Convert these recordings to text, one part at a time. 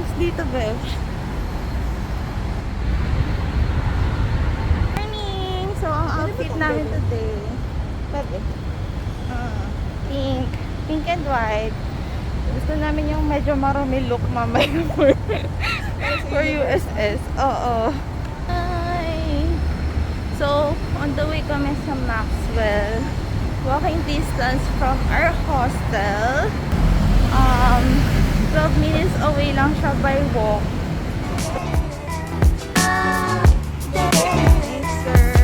drinks dito, Bev. Morning! So, ang outfit namin today, Bebe, pink. Pink and white. Gusto namin yung medyo marumi look mamaya for USS. Oo. Hi! So, on the way kami sa Maxwell. Walking distance from our hostel. 12 minutes away lang siya by walk. Thanks, girl.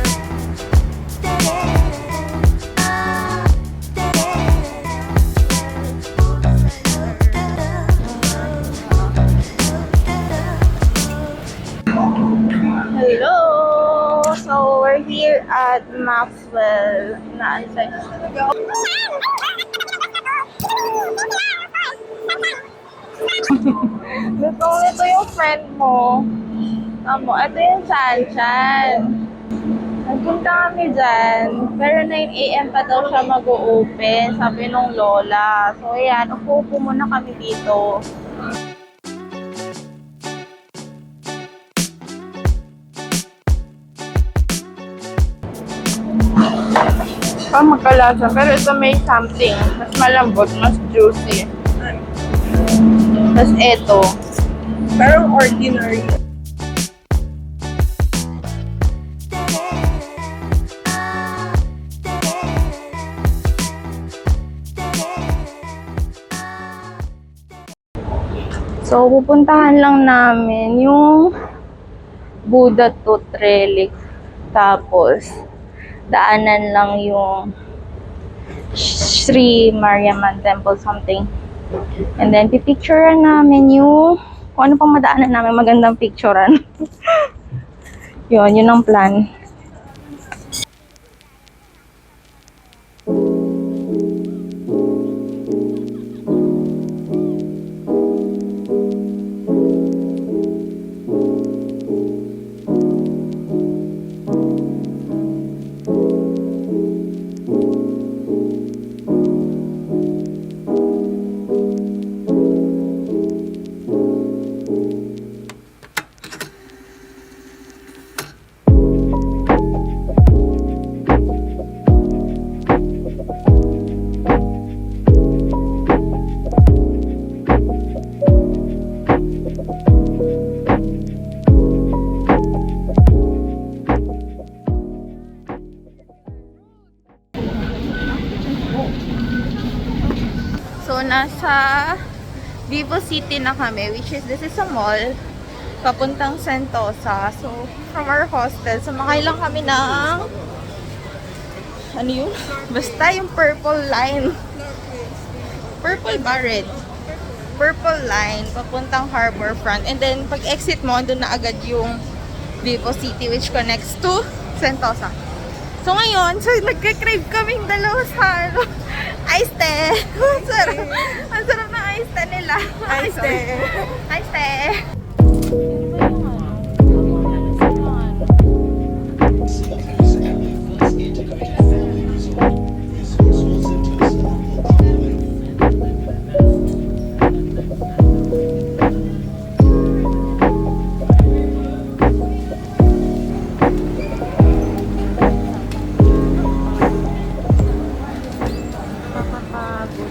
Hello! So, we're here at Maxwell. Naantay. Ito yung friend mo. Amo, ito yung Chan-Chan. Nagpunta kami dyan. Pero 9 AM pa daw siya mag-o-open. Sabi nung lola. So, ayan. Upo muna kami dito. Magkalasa. Pero ito may something. Mas malambot, mas juicy. Tapos ito. Parang ordinary. So, pupuntahan lang namin yung Buddha Tooth Relic. Tapos, daanan lang yung Sri Mariamman Temple something. And then, pipicturean namin yung kung ano pang madaanan namin magandang picturean. Yun ang plan. So, nasa Vivo City na kami, which is, this is a mall, papuntang Sentosa. So, from our hostel, sumakay lang kami ng, ano yun? Basta yung purple line. Purple ba? Red? Purple line, papuntang Harbor Front. And then, pag exit mo, doon na agad yung Vivo City, which connects to Sentosa. So, ngayon, nagka-crave kaming dalawa sa, iced tea. Ang sarap ng iced tea nila. Iced tea. Iced tea.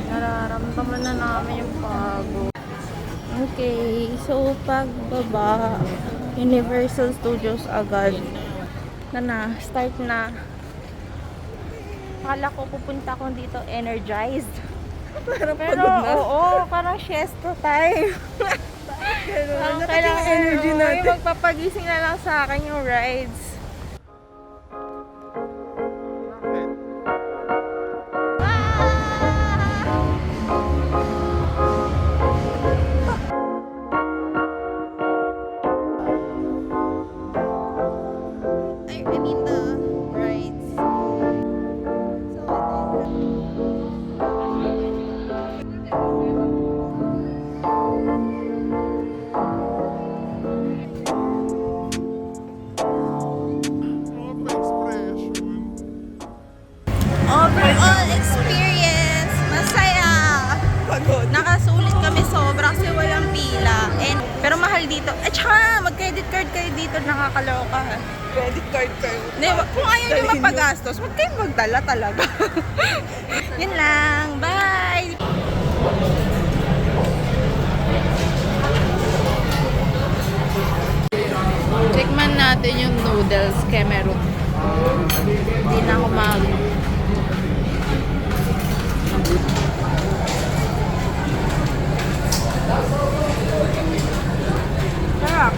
Nararamdaman na namin yung pagod. Okay, so pagbaba, Universal Studios agad. Start na. Akala ko pupunta ko dito energized. Pero oo, parang siesta time. Kailangan energy natin. Magpapagising na lang sa akin yung rides. card kayo dito, nakakaloka. Credit card kayo. Kung ayaw nyo mapagastos, huwag kayong magdala talaga. Yun lang. Bye! Tikman natin yung noodles Cameroon. Hindi na ako mag... Sarap.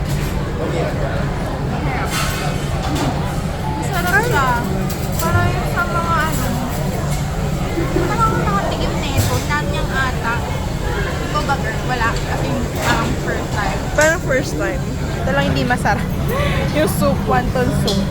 Masarap siya. Parang yung sa mga ano. Parang ako nakatikim na ito. Lahat niyang ata. Ito ba girl? Wala. Kasi parang first time. Parang first time. Ito lang hindi masarap. Yung soup, wonton soup.